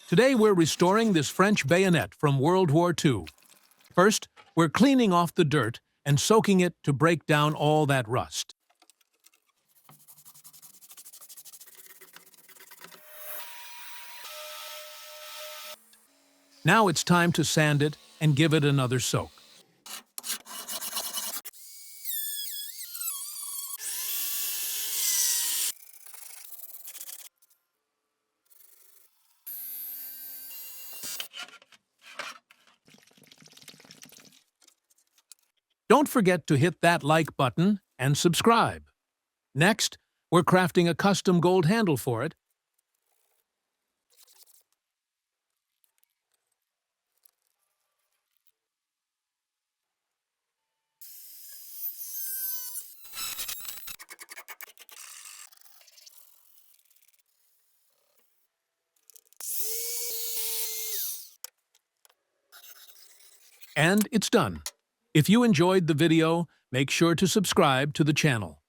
Today we're restoring this French bayonet from World War II. First, we're cleaning off the dirt and soaking it to break down all that rust. Now it's time to sand it and give it another soak. Don't forget to hit that like button and subscribe. Next, we're crafting a custom gold handle for it. And it's done. If you enjoyed the video, make sure to subscribe to the channel.